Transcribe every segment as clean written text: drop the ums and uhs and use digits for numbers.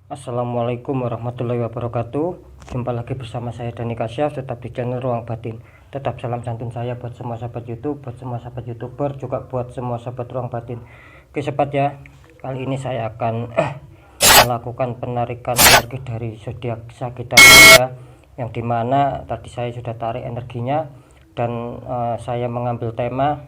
Assalamualaikum warahmatullahi wabarakatuh. Jumpa lagi bersama saya Dani Kasyaf, tetap di channel Ruang Batin. Tetap salam santun saya buat semua sahabat YouTube, buat semua sahabat YouTuber, juga buat semua sahabat Ruang Batin. Oke sobat ya, kali ini saya akan melakukan penarikan energi dari zodiak Sagittarius ya, yang dimana tadi saya sudah tarik energinya dan saya mengambil tema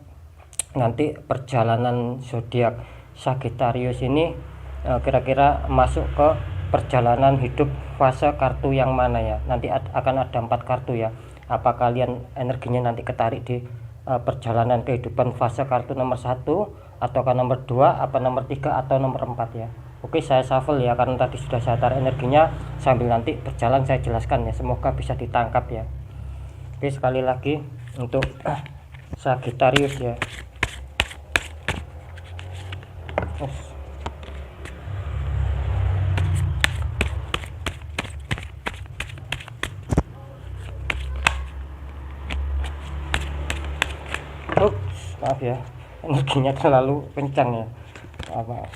nanti perjalanan zodiak Sagittarius ini kira-kira masuk ke perjalanan hidup fase kartu yang mana ya. Nanti akan ada 4 kartu ya. Apa kalian energinya nanti ketarik di perjalanan kehidupan fase kartu nomor 1 atau ke nomor 2, apa nomor 3 atau nomor 4 ya. Oke, saya shuffle ya karena tadi sudah saya tarik energinya, sambil nanti berjalan saya jelaskan ya, semoga bisa ditangkap ya. Oke, sekali lagi untuk Sagittarius ya. Maaf ya, energinya terlalu kencang ya. Maaf.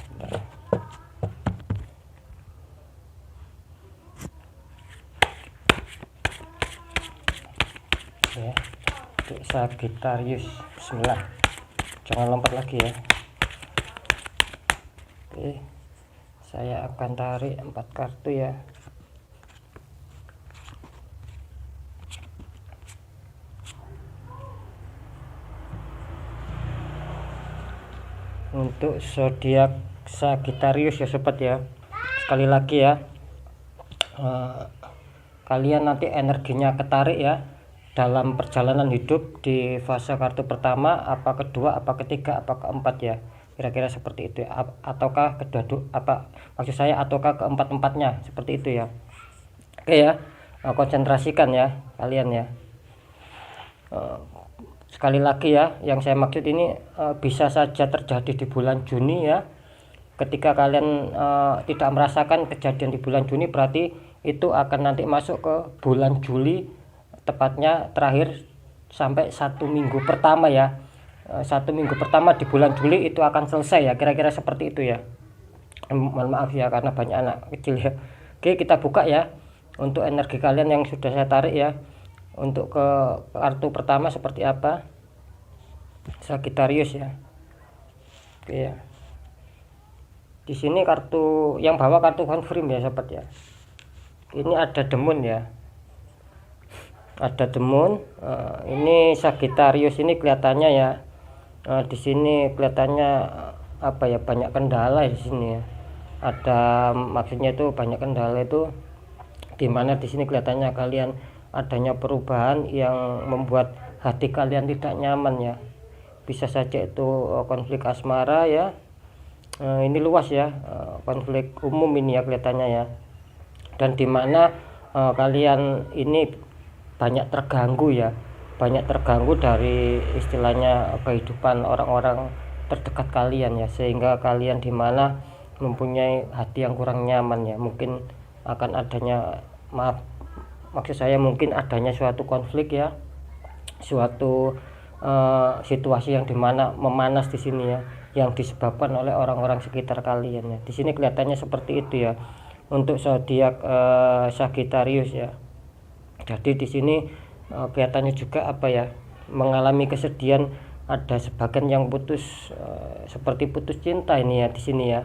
Ya, Sagittarius, Bismillah. Jangan lompat lagi ya. Oke, saya akan tarik 4 kartu ya. Untuk zodiak Sagittarius ya sobat ya, sekali lagi ya, kalian nanti energinya ketarik ya dalam perjalanan hidup di fase kartu pertama, apa kedua, apa ketiga, apa keempat ya, kira-kira seperti itu ya. Ataukah kedua, apa maksud saya, ataukah keempat-empatnya, seperti itu ya. Oke ya, konsentrasikan ya kalian ya. Sekali lagi ya, yang saya maksud ini bisa saja terjadi di bulan Juni ya. Ketika kalian tidak merasakan kejadian di bulan Juni, berarti itu akan nanti masuk ke bulan Juli, tepatnya terakhir sampai 1 minggu pertama ya. 1 minggu pertama di bulan Juli itu akan selesai ya, kira-kira seperti itu ya. Mohon maaf ya karena banyak anak kecil ya. Oke, kita buka ya untuk energi kalian yang sudah saya tarik ya. Untuk ke kartu pertama seperti apa, Sagittarius ya. Oke ya, di sini kartu yang bawa kartu confirm ya sobat ya. Ini ada demun ya, ada demun. Ini Sagittarius ini kelihatannya ya, di sini kelihatannya apa ya, banyak kendala di sini ya. Ada, maksudnya itu banyak kendala itu dimana di sini kelihatannya kalian adanya perubahan yang membuat hati kalian tidak nyaman ya. Bisa saja itu konflik asmara ya. Ini luas ya, konflik umum ini ya kelihatannya ya. Dan dimana kalian ini banyak terganggu ya, banyak terganggu dari istilahnya kehidupan orang-orang terdekat kalian ya, sehingga kalian dimana mempunyai hati yang kurang nyaman ya. Mungkin akan adanya, maaf, maksud saya mungkin adanya suatu konflik ya, suatu situasi yang dimana memanas di sini ya, yang disebabkan oleh orang-orang sekitar kalian ya. Di sini kelihatannya seperti itu ya untuk zodiak Sagittarius ya. Jadi di sini kelihatannya juga apa ya, mengalami kesedihan, ada sebagian yang putus, seperti putus cinta ini ya di sini ya.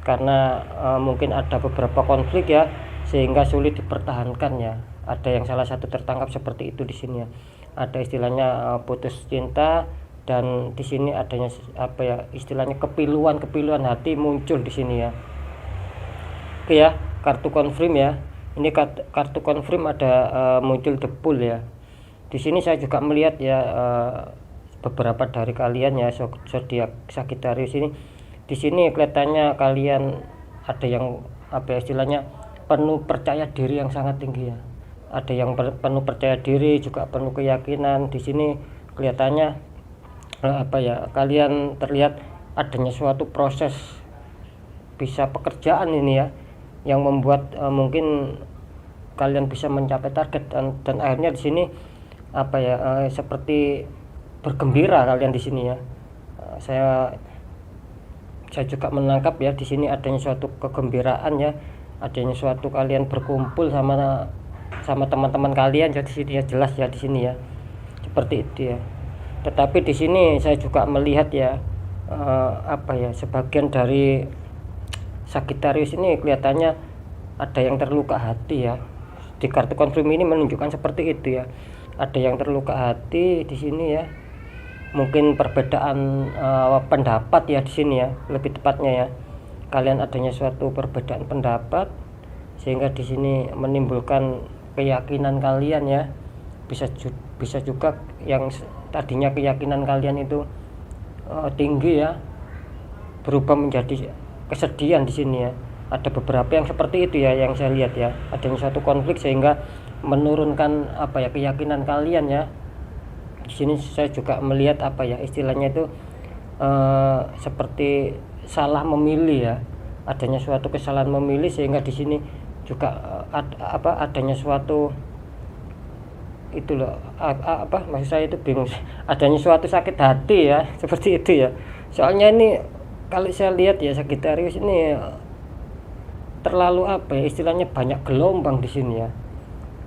Karena mungkin ada beberapa konflik ya, sehingga sulit dipertahankan ya. Ada yang salah satu tertangkap seperti itu di sini ya. Ada istilahnya putus cinta, dan di sini adanya apa ya, istilahnya kepiluan hati muncul di sini ya. Oke ya, kartu confirm ya. Ini kartu confirm ada muncul the bull ya. Di sini saya juga melihat ya, beberapa dari kalian ya zodiak Sagittarius ini, di sini kelihatannya kalian ada yang apa ya, istilahnya penuh percaya diri yang sangat tinggi ya. Ada yang penuh percaya diri, juga penuh keyakinan. Di sini kelihatannya apa ya, kalian terlihat adanya suatu proses, bisa pekerjaan ini ya, yang membuat mungkin kalian bisa mencapai target, dan akhirnya di sini apa ya, seperti bergembira kalian di sini ya. Saya saya juga menangkap ya di sini adanya suatu kegembiraan ya, adanya suatu kalian berkumpul sama teman-teman kalian ya di sini ya, jelas ya di sini ya, seperti itu ya. Tetapi di sini saya juga melihat ya apa ya, sebagian dari Sagittarius ini kelihatannya ada yang terluka hati ya. Di kartu konfirm ini menunjukkan seperti itu ya. Ada yang terluka hati di sini ya. Mungkin perbedaan pendapat ya di sini ya, lebih tepatnya ya. Kalian adanya suatu perbedaan pendapat sehingga di sini menimbulkan keyakinan kalian ya. Bisa juga yang tadinya keyakinan kalian itu tinggi ya, berubah menjadi kesedihan di sini ya. Ada beberapa yang seperti itu ya yang saya lihat ya. Adanya suatu konflik sehingga menurunkan apa ya, keyakinan kalian ya. Di sini saya juga melihat apa ya, istilahnya itu seperti salah memilih ya. Adanya suatu kesalahan memilih sehingga di sini juga adanya suatu itu loh, apa maksud saya itu bingung, adanya suatu sakit hati ya, seperti itu ya. Soalnya ini kalau saya lihat ya, Sagittarius ini terlalu apa ya, istilahnya banyak gelombang di sini ya,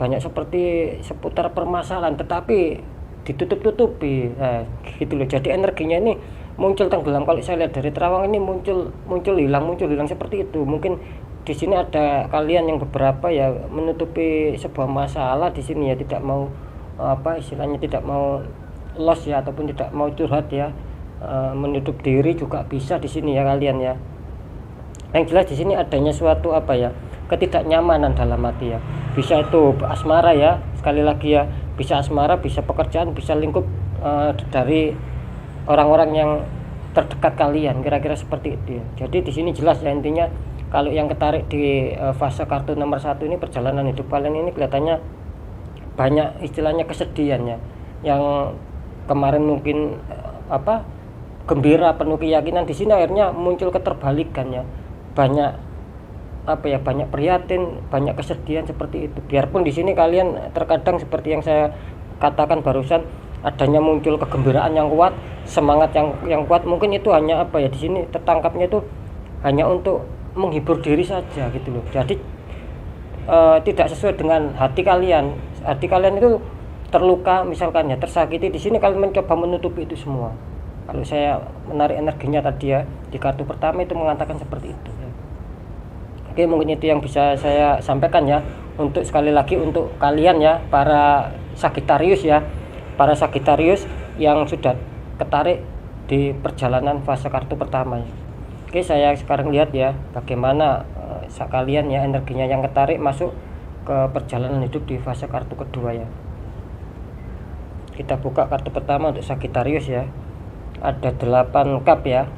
banyak seperti seputar permasalahan tetapi ditutup-tutupi gitu loh. Jadi energinya ini muncul tenggelam. Kalau saya lihat dari terawang ini muncul hilang seperti itu. Mungkin di sini ada kalian yang beberapa ya menutupi sebuah masalah di sini ya, tidak mau apa istilahnya, tidak mau loss ya, ataupun tidak mau curhat ya, menutup diri juga bisa di sini ya kalian ya. Yang jelas di sini adanya suatu apa ya, ketidaknyamanan dalam hati ya. Bisa itu asmara ya, sekali lagi ya, bisa asmara, bisa pekerjaan, bisa lingkup dari orang-orang yang terdekat kalian, kira-kira seperti itu ya. Jadi di sini jelas ya, intinya kalau yang ketarik di fase kartu nomor 1 ini, perjalanan hidup kalian ini kelihatannya banyak istilahnya kesedihan ya. Yang kemarin mungkin apa gembira, penuh keyakinan, di sini akhirnya muncul keterbalikan ya. Banyak apa ya, banyak prihatin, banyak kesedihan seperti itu. Biarpun di sini kalian terkadang seperti yang saya katakan barusan, adanya muncul kegembiraan yang kuat, semangat yang kuat, mungkin itu hanya apa ya, di sini tertangkapnya itu hanya untuk menghibur diri saja gitu loh. Jadi tidak sesuai dengan hati kalian. Hati kalian itu terluka misalkan ya, tersakiti, di sini kalian mencoba menutupi itu semua. Kalau saya menarik energinya tadi ya, di kartu pertama itu mengatakan seperti itu. Oke, mungkin itu yang bisa saya sampaikan ya. Untuk sekali lagi untuk kalian ya, para Sagittarius ya, para Sagittarius yang sudah ketarik di perjalanan fase kartu pertama ya. Oke, saya sekarang lihat ya bagaimana kalian ya, energinya yang ketarik masuk ke perjalanan hidup di fase kartu kedua ya. Kita buka kartu pertama untuk Sagittarius ya. Ada 8 cup ya,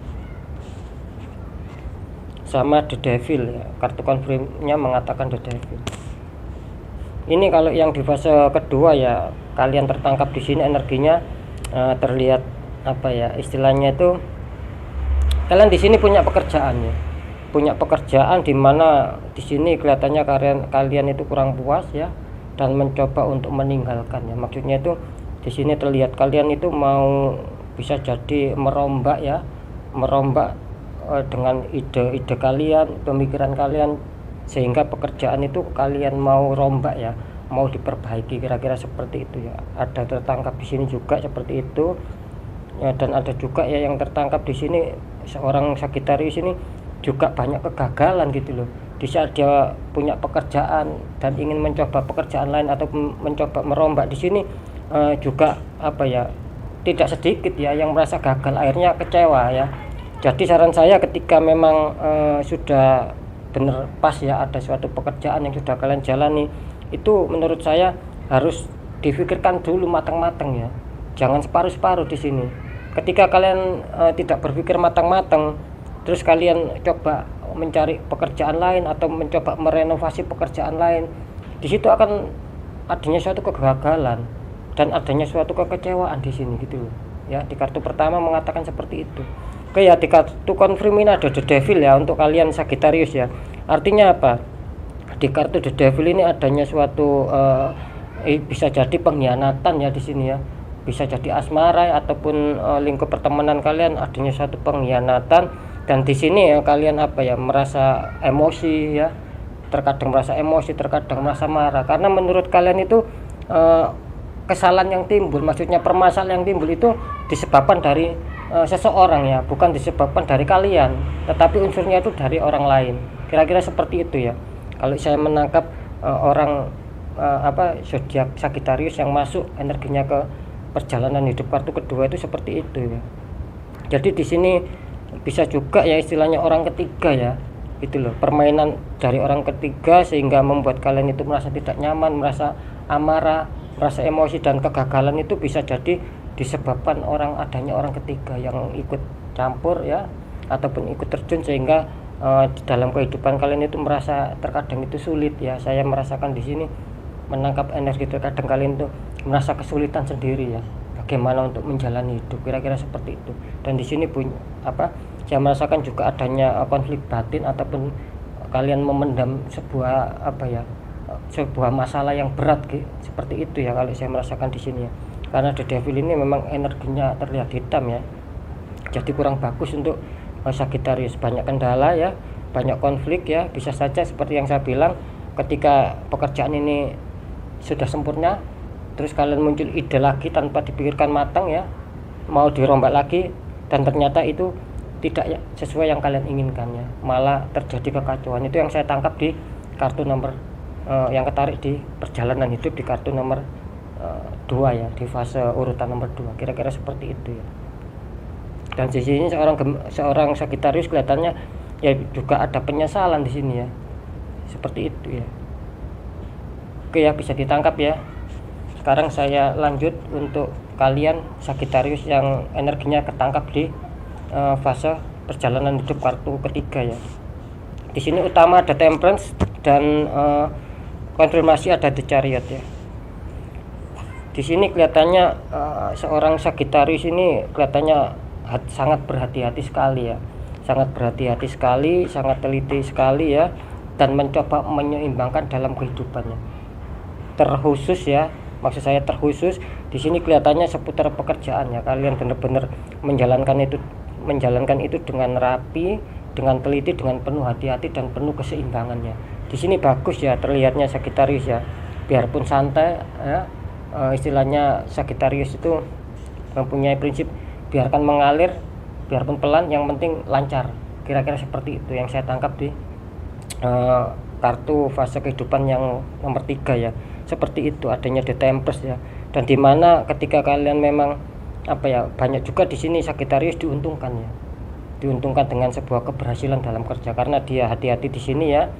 sama The Devil ya. Kartu konfirmnya mengatakan The Devil. Ini kalau yang di fase kedua ya, kalian tertangkap di sini energinya terlihat apa ya, istilahnya itu kalian di sini punya pekerjaan ya. Punya pekerjaan di mana di sini kelihatannya kalian itu kurang puas ya, dan mencoba untuk meninggalkan ya. Maksudnya itu di sini terlihat kalian itu mau bisa jadi merombak ya, merombak dengan ide-ide kalian, pemikiran kalian, sehingga pekerjaan itu kalian mau rombak ya, mau diperbaiki, kira-kira seperti itu ya. Ada tertangkap di sini juga seperti itu ya, dan ada juga ya yang tertangkap di sini seorang Sagittarius ini juga banyak kegagalan gitu loh. Di saat dia punya pekerjaan dan ingin mencoba pekerjaan lain atau mencoba merombak, di sini juga apa ya, tidak sedikit ya yang merasa gagal, akhirnya kecewa ya. Jadi saran saya ketika memang sudah benar pas ya, ada suatu pekerjaan yang sudah kalian jalani, itu menurut saya harus difikirkan dulu matang-matang ya, jangan separuh-separuh di sini. Ketika kalian tidak berpikir matang-matang, terus kalian coba mencari pekerjaan lain atau mencoba merenovasi pekerjaan lain, di situ akan adanya suatu kegagalan dan adanya suatu kekecewaan di sini gitu loh ya. Di kartu pertama mengatakan seperti itu. Oke ya, di kartu konfirm ini ada The Devil ya untuk kalian Sagittarius ya. Artinya apa? Di kartu The Devil ini adanya suatu bisa jadi pengkhianatan ya di sini ya. Bisa jadi asmara ataupun lingkup pertemanan kalian adanya suatu pengkhianatan Dan di sini ya kalian merasa emosi ya, terkadang merasa emosi, terkadang merasa marah karena menurut kalian itu kesalahan yang timbul, maksudnya permasalahan yang timbul itu disebabkan dari seseorang ya, bukan disebabkan dari kalian, tetapi unsurnya itu dari orang lain. Kira-kira seperti itu ya. Kalau saya menangkap orang zodiak Sagittarius yang masuk energinya ke perjalanan hidup kartu kedua itu seperti itu ya. Jadi di sini bisa juga ya istilahnya orang ketiga ya, itu loh, permainan dari orang ketiga sehingga membuat kalian itu merasa tidak nyaman, merasa amarah, merasa emosi, dan kegagalan itu bisa jadi disebabkan adanya orang ketiga yang ikut campur ya, ataupun ikut terjun sehingga di dalam kehidupan kalian itu merasa terkadang itu sulit ya. Saya merasakan di sini menangkap energi, terkadang kalian itu merasa kesulitan sendiri ya, bagaimana untuk menjalani hidup, kira-kira seperti itu. Dan di sini saya merasakan juga adanya konflik batin ataupun kalian memendam sebuah masalah yang berat seperti itu ya, kalau saya merasakan di sini ya. Karena The Devil ini memang energinya terlihat hitam ya, jadi kurang bagus untuk Sagittarius, banyak kendala ya, banyak konflik ya. Bisa saja seperti yang saya bilang, ketika pekerjaan ini sudah sempurna terus kalian muncul ide lagi tanpa dipikirkan matang ya, mau dirombak lagi, dan ternyata itu tidak sesuai yang kalian inginkan ya, malah terjadi kekacauan. Itu yang saya tangkap di kartu nomor yang ketarik di perjalanan hidup di kartu nomor 2 ya, di fase urutan nomor 2, kira-kira seperti itu ya. Dan di sini seorang Sagittarius kelihatannya ya juga ada penyesalan di sini ya, seperti itu ya. Oke ya, bisa ditangkap ya. Sekarang saya lanjut untuk kalian Sagittarius yang energinya ketangkap di fase perjalanan hidup kartu ketiga ya. Di sini utama ada Temperance dan konfirmasi ada The Chariot ya. Di sini kelihatannya seorang Sagittarius ini kelihatannya sangat berhati-hati sekali ya, sangat berhati-hati sekali, sangat teliti sekali ya, dan mencoba menyeimbangkan dalam kehidupannya. Terkhusus ya, maksud saya terkhusus di sini kelihatannya seputar pekerjaan ya. Kalian benar-benar menjalankan itu dengan rapi, dengan teliti, dengan penuh hati-hati dan penuh keseimbangannya. Di sini bagus ya terlihatnya Sagittarius ya, biarpun santai ya, istilahnya Sagittarius itu mempunyai prinsip biarkan mengalir, biarpun pelan, yang penting lancar. Kira-kira seperti itu yang saya tangkap di kartu fase kehidupan yang nomor 3 ya. Seperti itu adanya The Temperance ya. Dan dimana ketika kalian memang banyak juga di sini Sagittarius diuntungkan ya, diuntungkan dengan sebuah keberhasilan dalam kerja karena dia hati-hati di sini ya,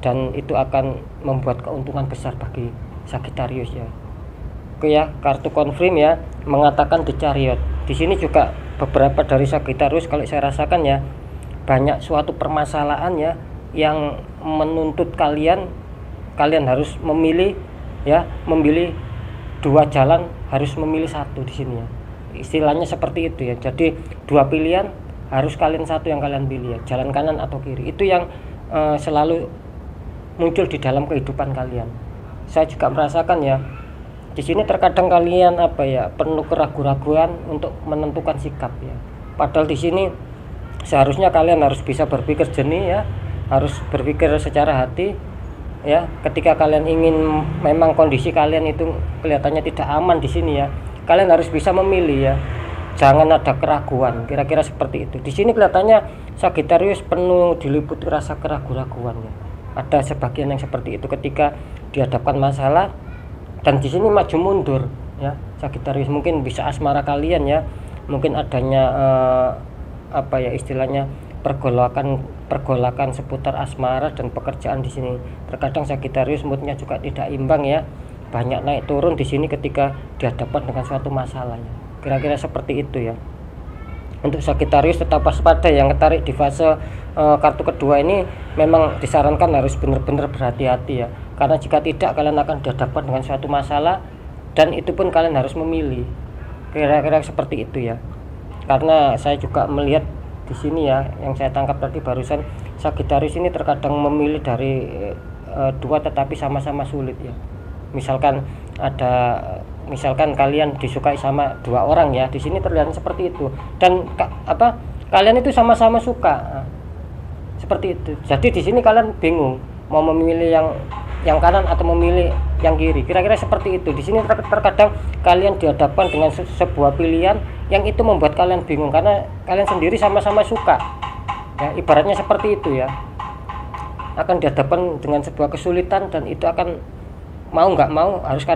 dan itu akan membuat keuntungan besar bagi Sagittarius ya. Oke ya, kartu confirm ya mengatakan The Chariot. Di sini juga beberapa dari Sagittarius kalau saya rasakan ya, banyak suatu permasalahan ya yang menuntut kalian harus memilih ya, memilih 2 jalan, harus memilih satu di sini ya. Istilahnya seperti itu ya. Jadi 2 pilihan, harus kalian satu yang kalian pilih ya, jalan kanan atau kiri. Itu yang selalu muncul di dalam kehidupan kalian. Saya juga merasakan ya, di sini terkadang kalian penuh keraguan-raguan untuk menentukan sikap ya. Padahal di sini seharusnya kalian harus bisa berpikir jernih ya, harus berpikir secara hati ya. Ketika kalian ingin, memang kondisi kalian itu kelihatannya tidak aman di sini ya, kalian harus bisa memilih ya, jangan ada keraguan. Kira-kira seperti itu. Di sini kelihatannya Sagittarius penuh diliputi rasa keraguan-raguan ya. Ada sebagian yang seperti itu ketika dihadapkan masalah, dan di sini maju mundur ya. Sagittarius mungkin bisa asmara kalian ya, mungkin adanya istilahnya pergolakan seputar asmara dan pekerjaan di sini. Terkadang Sagittarius moodnya juga tidak imbang ya, banyak naik turun di sini ketika dihadapkan dengan suatu masalah ya. Kira-kira seperti itu ya. Untuk Sagittarius tetap waspada, yang ketarik di fase kartu kedua ini memang disarankan harus benar-benar berhati-hati ya, karena jika tidak kalian akan dihadapkan dengan suatu masalah, dan itu pun kalian harus memilih. Kira-kira seperti itu ya. Karena saya juga melihat di sini ya, yang saya tangkap tadi barusan, Sagittarius ini terkadang memilih dari 2 tetapi sama-sama sulit ya. Misalkan kalian disukai sama 2 orang ya, di sini terlihat seperti itu, dan kalian itu sama-sama suka. Nah, seperti itu. Jadi di sini kalian bingung mau memilih yang kanan atau memilih yang kiri, kira-kira seperti itu. Di sini terkadang kalian dihadapkan dengan sebuah pilihan yang itu membuat kalian bingung karena kalian sendiri sama-sama suka ya, ibaratnya seperti itu ya. Akan dihadapkan dengan sebuah kesulitan dan itu akan mau nggak mau harus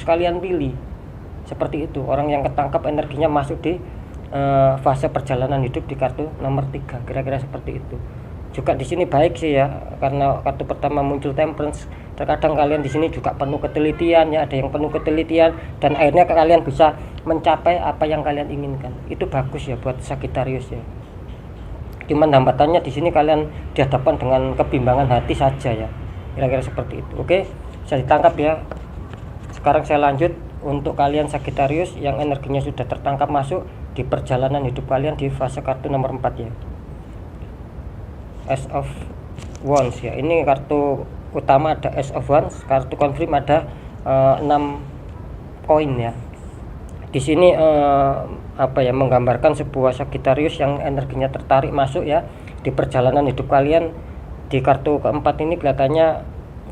kalian pilih. Seperti itu. Orang yang ketangkap energinya masuk di fase perjalanan hidup di kartu nomor 3, kira-kira seperti itu. Juga di sini baik sih ya, karena kartu pertama muncul Temperance. Terkadang kalian di sini juga penuh ketelitian ya, ada yang penuh ketelitian dan akhirnya kalian bisa mencapai apa yang kalian inginkan. Itu bagus ya buat Sagittarius ya. Cuman hambatannya di sini kalian dihadapkan dengan kebimbangan hati saja ya. Kira-kira seperti itu. Oke, bisa ditangkap ya. Sekarang saya lanjut untuk kalian Sagittarius yang energinya sudah tertangkap masuk di perjalanan hidup kalian di fase kartu nomor 4 ya. Ace of Wands ya. Ini kartu utama ada Ace of Wands, kartu confirm ada 6 koin ya. Di sini menggambarkan sebuah Sagittarius yang energinya tertarik masuk ya di perjalanan hidup kalian. Di kartu keempat ini kelihatannya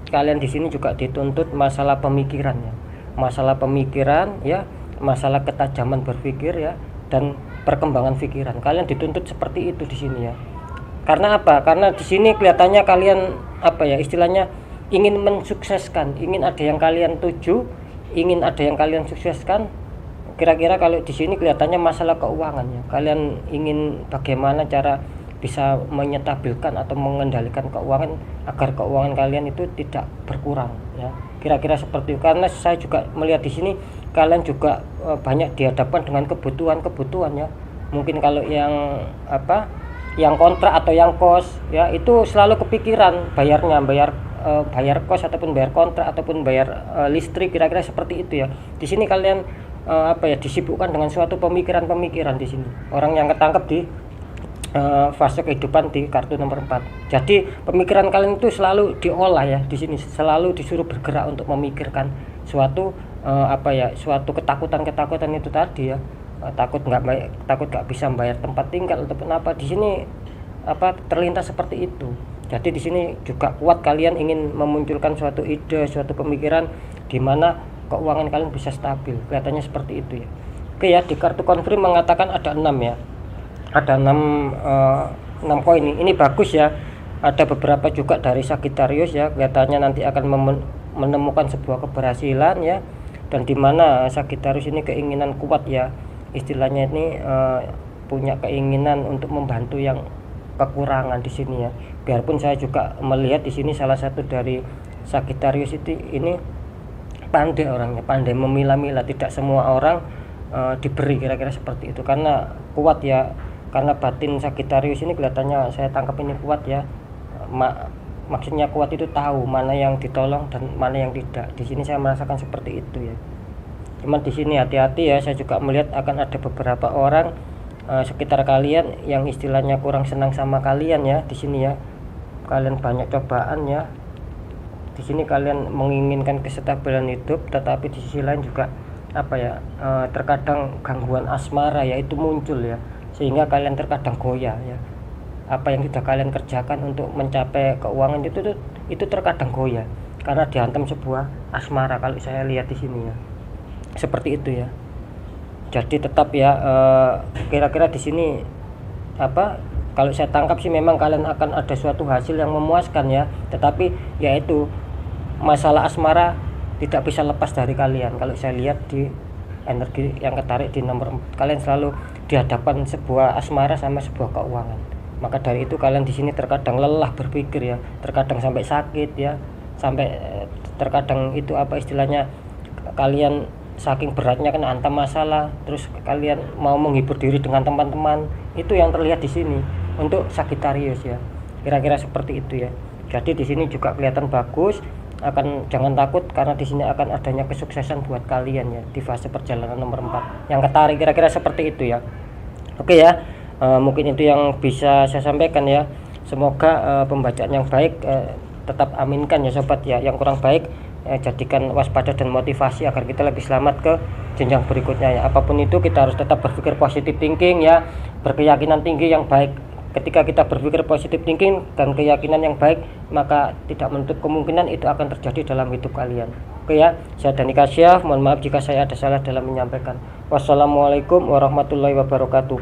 kalian di sini juga dituntut masalah pemikiran ya. Masalah pemikiran ya, masalah ketajaman berpikir ya, dan perkembangan pikiran. Kalian dituntut seperti itu di sini ya. Karena apa? Karena di sini kelihatannya kalian istilahnya ingin mensukseskan, ingin ada yang kalian tuju, ingin ada yang kalian sukseskan. Kira-kira kalau di sini kelihatannya masalah keuangan ya. Kalian ingin bagaimana cara bisa menyetabilkan atau mengendalikan keuangan agar keuangan kalian itu tidak berkurang ya. Kira-kira seperti itu. Karena saya juga melihat di sini kalian juga banyak dihadapkan dengan kebutuhan ya. Mungkin kalau yang kontrak atau yang kos ya, itu selalu kepikiran bayar kos ataupun bayar kontrak ataupun bayar listrik, kira-kira seperti itu ya. Di sini kalian disibukkan dengan suatu pemikiran di sini. Orang yang ketangkep di fase kehidupan di kartu nomor 4. Jadi pemikiran kalian itu selalu diolah ya, di sini selalu disuruh bergerak untuk memikirkan suatu suatu ketakutan itu tadi ya. Takut nggak bisa membayar tempat tinggal ataupun apa, di sini terlintas seperti itu. Jadi di sini juga kuat kalian ingin memunculkan suatu ide, suatu pemikiran di mana keuangan kalian bisa stabil, kelihatannya seperti itu ya. Oke ya, di kartu confirm mengatakan ada 6 ya, ada 6 koin ini bagus ya. Ada beberapa juga dari Sagittarius ya, kelihatannya nanti akan menemukan sebuah keberhasilan ya, dan di mana Sagittarius ini keinginan kuat ya. Istilahnya ini punya keinginan untuk membantu yang kekurangan di sini ya. Biarpun saya juga melihat di sini salah satu dari Sagittarius ini pandai orangnya, pandai memilah-milah. Tidak semua orang diberi, kira-kira seperti itu. Karena kuat ya, karena batin Sagittarius ini kelihatannya saya tangkap ini kuat ya. Maksudnya kuat itu tahu mana yang ditolong dan mana yang tidak. Di sini saya merasakan seperti itu ya. Cuman di sini hati-hati ya, saya juga melihat akan ada beberapa orang sekitar kalian yang istilahnya kurang senang sama kalian ya. Di sini ya, kalian banyak cobaan ya. Di sini kalian menginginkan kestabilan hidup, tetapi di sisi lain juga terkadang gangguan asmara ya itu muncul ya, sehingga kalian terkadang goyah ya. Apa yang sudah kalian kerjakan untuk mencapai keuangan itu terkadang goyah karena dihantam sebuah asmara kalau saya lihat di sini ya. Seperti itu ya. Jadi tetap ya kira-kira di sini kalau saya tangkap sih memang kalian akan ada suatu hasil yang memuaskan ya, tetapi yaitu masalah asmara tidak bisa lepas dari kalian. Kalau saya lihat di energi yang ketarik di nomor 4, kalian selalu dihadapkan sebuah asmara sama sebuah keuangan. Maka dari itu kalian di sini terkadang lelah berpikir ya, terkadang sampai sakit ya, sampai terkadang itu istilahnya kalian saking beratnya kena hantam masalah, terus kalian mau menghibur diri dengan teman-teman. Itu yang terlihat di sini untuk Sagittarius ya. Kira-kira seperti itu ya. Jadi di sini juga kelihatan bagus. Jangan takut karena di sini akan adanya kesuksesan buat kalian ya di fase perjalanan nomor 4. Yang ketarik kira-kira seperti itu ya. Oke ya. Mungkin itu yang bisa saya sampaikan ya. Semoga pembacaan yang baik tetap aminkan ya sobat ya. Yang kurang baik jadikan waspada dan motivasi agar kita lebih selamat ke jenjang berikutnya ya. Apapun itu kita harus tetap berpikir positif thinking ya, berkeyakinan tinggi yang baik. Ketika kita berpikir positif thinking dan keyakinan yang baik, maka tidak menutup kemungkinan itu akan terjadi dalam hidup kalian. Oke ya, saya Dani Kasyaf, mohon maaf jika saya ada salah dalam menyampaikan. Wassalamualaikum warahmatullahi wabarakatuh.